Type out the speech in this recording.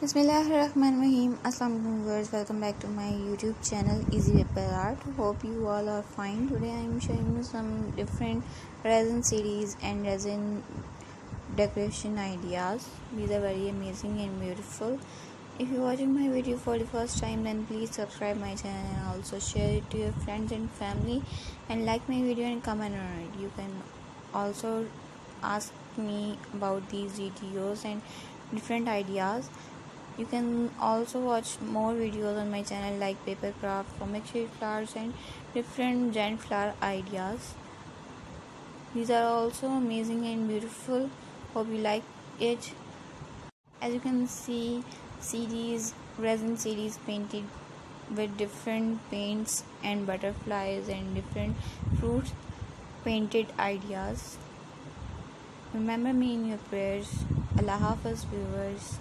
Bismillahirrahmanirrahim. Assalamu alaikum viewers. Welcome back to my YouTube channel Easy Paper Art. Hope you all are fine. Today I am showing you some different resin series and resin decoration ideas. These are very amazing and beautiful. If you're watching my video for the first time, then please subscribe my channel and also share it to your friends and family, and like my video and comment on it. You can also ask me about these videos and different ideas. You can also watch more videos on my channel like paper craft, comic shade flowers and different giant flower ideas. These are also amazing and beautiful. Hope you like it. As you can see, resin series painted with different paints and butterflies and different fruits painted ideas. Remember me in your prayers. Allah Hafiz viewers.